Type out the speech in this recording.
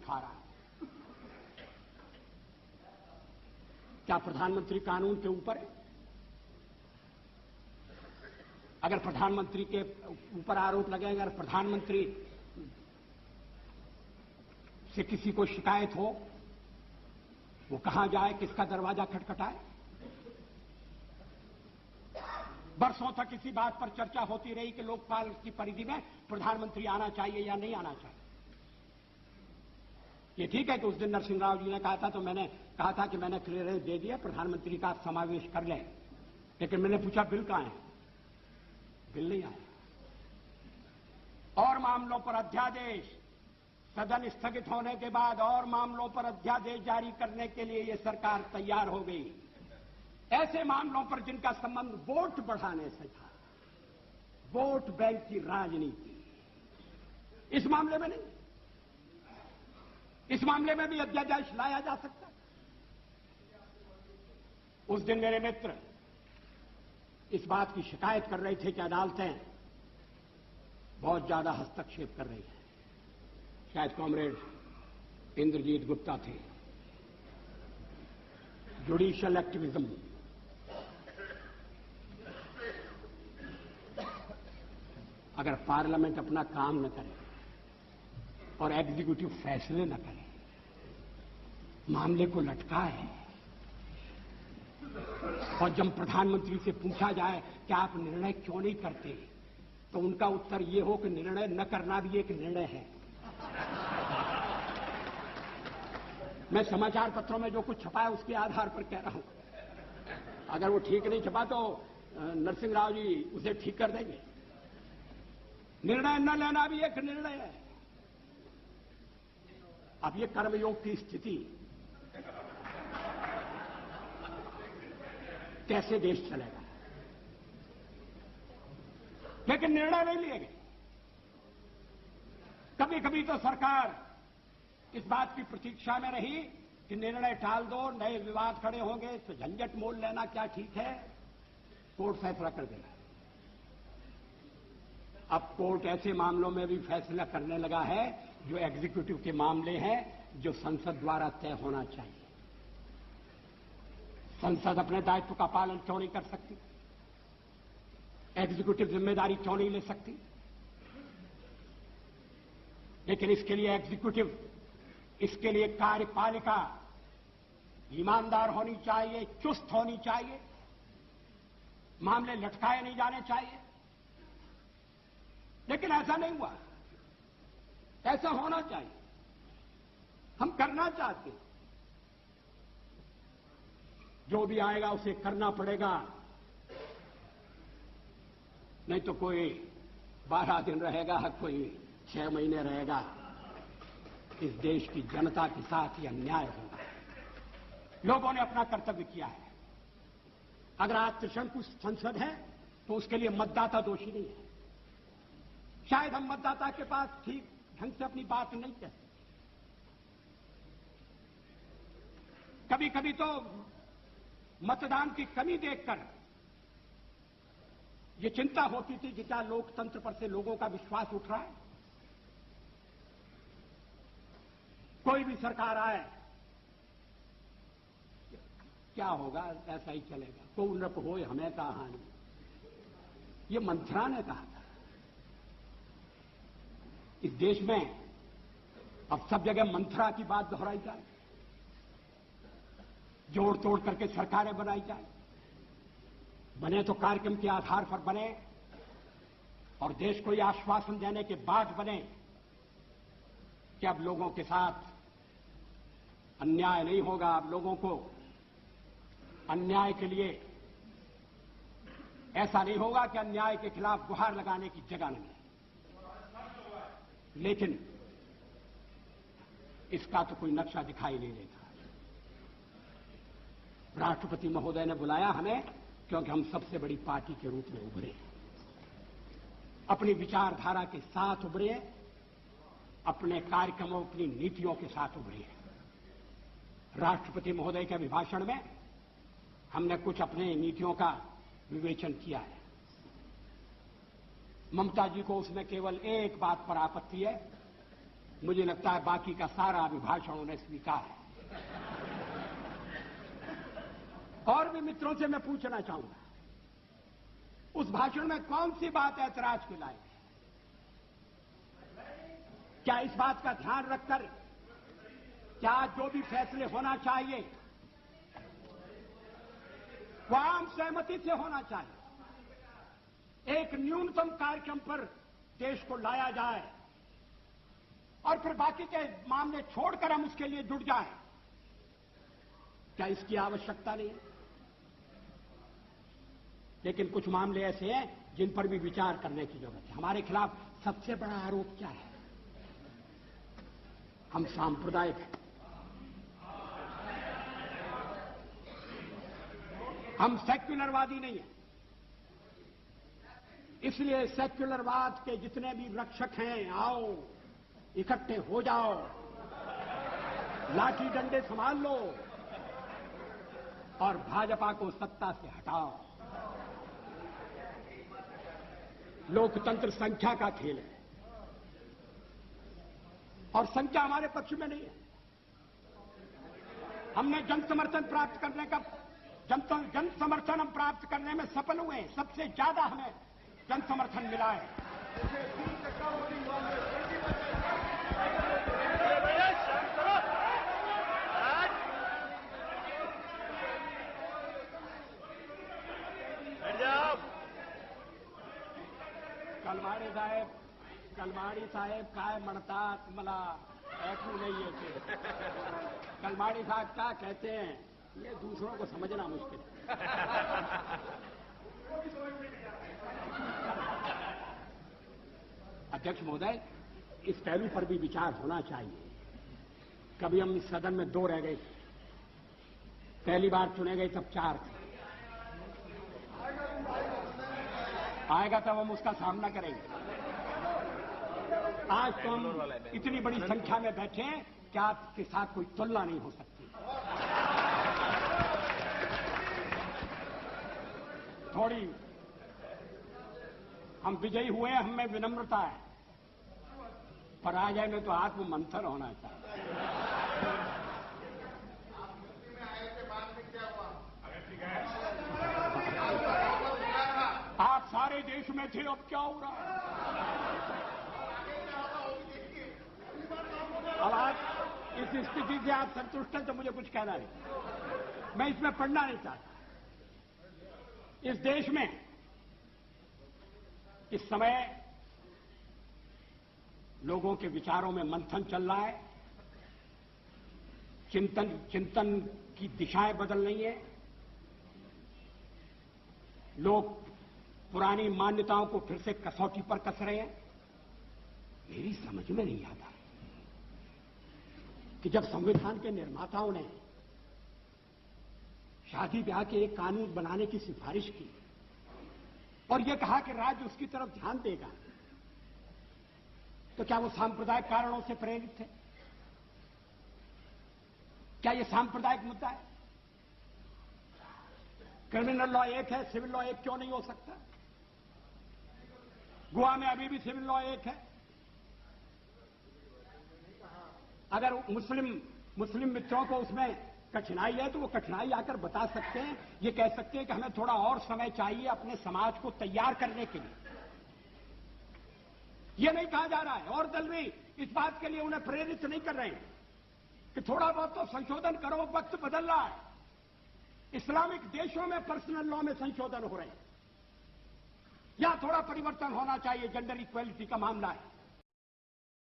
उठा रहा है। क्या प्रधानमंत्री कानून के ऊपर है? अगर प्रधानमंत्री के ऊपर आरोप लगेगा, अगर प्रधानमंत्री से किसी को शिकायत हो, वो कहां जाए, किसका दरवाजा खटखटाए? बरसों तक इसी बात पर चर्चा होती रही कि लोकपाल की परिधि में प्रधानमंत्री आना चाहिए या नहीं आना चाहिए। ये ठीक है कि उस दिन नरसिंह राव जी ने कहा था, तो मैंने कहा था कि मैंने क्लियरेंस दे दिया, प्रधानमंत्री का आप समावेश कर लें। लेकिन मैंने पूछा बिल कहां है? बिल नहीं आया। और मामलों पर अध्यादेश, सदन स्थगित होने के बाद और मामलों पर अध्यादेश जारी करने के लिए यह सरकार तैयार हो गई। ऐसे मामलों पर जिनका संबंध वोट बढ़ाने से था, वोट बैंक की राजनीति, इस मामले में नहीं। इस मामले में भी अध्यादेश लाया जा सकता है। उस दिन मेरे मित्र इस बात की शिकायत कर रहे थे कि अदालतें बहुत ज्यादा हस्तक्षेप कर रही हैं। शायद कॉमरेड इंद्रजीत गुप्ता थे। जुडिशियल एक्टिविज्म, अगर पार्लियामेंट अपना काम न करे और एग्जीक्यूटिव फैसले न करे, मामले को लटकाए, और जब प्रधानमंत्री से पूछा जाए कि आप निर्णय क्यों नहीं करते, तो उनका उत्तर यह हो कि निर्णय न करना भी एक निर्णय है। मैं समाचार पत्रों में जो कुछ छपा है उसके आधार पर कह रहा हूं। अगर वो ठीक नहीं छपा तो नरसिंह राव जी उसे ठीक कर देंगे। निर्णय न लेना भी एक निर्णय है। अब ये कर्मयोग की स्थिति, कैसे देश चलेगा? लेकिन निर्णय नहीं लिए गए। कभी कभी तो सरकार इस बात की प्रतीक्षा में रही कि निर्णय टाल दो, नए विवाद खड़े होंगे तो झंझट मोल लेना क्या ठीक है, कोर्ट फैसला कर देना। अब कोर्ट ऐसे मामलों में भी फैसला करने लगा है जो एग्जीक्यूटिव के मामले हैं, जो संसद द्वारा तय होना चाहिए। संसद अपने दायित्व का पालन क्यों नहीं कर सकती? एग्जीक्यूटिव जिम्मेदारी क्यों नहीं ले सकती? लेकिन इसके लिए एग्जीक्यूटिव, इसके लिए कार्यपालिका ईमानदार होनी चाहिए, चुस्त होनी चाहिए, मामले लटकाए नहीं जाने चाहिए। लेकिन ऐसा नहीं हुआ। ऐसा होना चाहिए। हम करना चाहते हैं, जो भी आएगा उसे करना पड़ेगा, नहीं तो कोई 12 दिन रहेगा, कोई 6 महीने रहेगा। इस देश की जनता के साथ यह अन्याय होगा। लोगों ने अपना कर्तव्य किया है। अगर आज त्रिशंकु संसद है तो उसके लिए मतदाता दोषी नहीं है। शायद हम मतदाता के पास ठीक ढंग से अपनी बात नहीं कह सकते। कभी कभी तो मतदान की कमी देखकर यह चिंता होती थी कि क्या लोकतंत्र पर से लोगों का विश्वास उठ रहा है। कोई भी सरकार आए, क्या होगा, ऐसा ही चलेगा, को नृप होए हमें का हानि, ये मंथरा ने कहा था। इस देश में अब सब जगह मंथरा की बात दोहराई जाए, जोड़ तोड़ करके सरकारें बनाई जाए। बने तो कार्यक्रम के आधार पर बने, और देश को यह आश्वासन देने के बाद बने कि अब लोगों के साथ अन्याय नहीं होगा। अब लोगों को अन्याय के लिए ऐसा नहीं होगा कि अन्याय के खिलाफ गुहार लगाने की जगह नहीं है। लेकिन इसका तो कोई नक्शा दिखाई नहीं देता। राष्ट्रपति महोदय ने बुलाया हमें क्योंकि हम सबसे बड़ी पार्टी के रूप में उभरे, अपनी विचारधारा के साथ उभरे, अपने कार्यक्रमों, अपनी नीतियों के साथ उभरे। राष्ट्रपति महोदय के अभिभाषण में हमने कुछ अपने नीतियों का विवेचन किया है। ममता जी को उसमें केवल एक बात पर आपत्ति है मुझे लगता है बाकी का सारा अभिभाषण उन्हें स्वीकार है। और भी मित्रों से मैं पूछना चाहूंगा, उस भाषण में कौन सी बात ऐतराज के लायक है? क्या इस बात का ध्यान रखकर क्या जो भी फैसले होना चाहिए वह आम सहमति से होना चाहिए, एक न्यूनतम कार्यक्रम पर देश को लाया जाए और फिर बाकी के मामले छोड़कर हम उसके लिए जुट जाएं? क्या इसकी आवश्यकता नहीं? लेकिन कुछ मामले ऐसे हैं जिन पर भी विचार करने की जरूरत है। हमारे खिलाफ सबसे बड़ा आरोप क्या है? हम सांप्रदायिक हैं, हम सेक्युलरवादी नहीं हैं। इसलिए सेक्युलरवाद के जितने भी रक्षक हैं, आओ इकट्ठे हो जाओ, लाठी डंडे संभाल लो और भाजपा को सत्ता से हटाओ। लोकतंत्र संख्या का खेल है और संख्या हमारे पक्ष में नहीं है। हमने जन समर्थन प्राप्त करने का जन समर्थन हम प्राप्त करने में सफल हुए हैं। सबसे ज्यादा हमें जन समर्थन मिला है। कलमाड़ी साहेब काय मणतात मला ऐकू नहीं है। कलमाड़ी साहब क्या कहते हैं ये दूसरों को समझना मुश्किल है। अध्यक्ष महोदय, इस पहलू पर भी विचार होना चाहिए। कभी हम इस सदन में 2 रह गए, पहली बार चुने गए तब 4 थे। आएगा तब हम उसका सामना करेंगे। आज तो हम इतनी बड़ी संख्या में बैठे हैं कि आपके साथ कोई तुलना नहीं हो सकती। थोड़ी हम विजयी हुए, हम में विनम्रता है, पराजय में तो आत्म मंथन होना चाहिए। आप सारे देश में थे, अब क्या हो रहा है? अब आज इस स्थिति से आप संतुष्ट हैं तो मुझे कुछ कहना नहीं, मैं इसमें पढ़ना नहीं चाहता। इस देश में इस समय लोगों के विचारों में मंथन चल रहा है, चिंतन की दिशाएं बदल रही हैं। लोग पुरानी मान्यताओं को फिर से कसौटी पर कस रहे हैं। मेरी समझ में नहीं आता कि जब संविधान के निर्माताओं ने शादी ब्याह के एक कानून बनाने की सिफारिश की और यह कहा कि राज्य उसकी तरफ ध्यान देगा, तो क्या वो सांप्रदायिक कारणों से प्रेरित थे? क्या यह सांप्रदायिक मुद्दा है? क्रिमिनल लॉ एक है, सिविल लॉ एक क्यों नहीं हो सकता? गोवा में अभी भी सिविल लॉ एक है। अगर मुस्लिम मित्रों को उसमें कठिनाई है तो वो कठिनाई आकर बता सकते हैं, ये कह सकते हैं कि हमें थोड़ा और समय चाहिए अपने समाज को तैयार करने के लिए। ये नहीं कहा जा रहा है और दल भी इस बात के लिए उन्हें प्रेरित नहीं कर रहे हैं कि थोड़ा बहुत तो संशोधन करो, वक्त बदल रहा है। इस्लामिक देशों में पर्सनल लॉ में संशोधन हो रहे हैं, या थोड़ा परिवर्तन होना चाहिए। जेंडर इक्वलिटी का मामला है,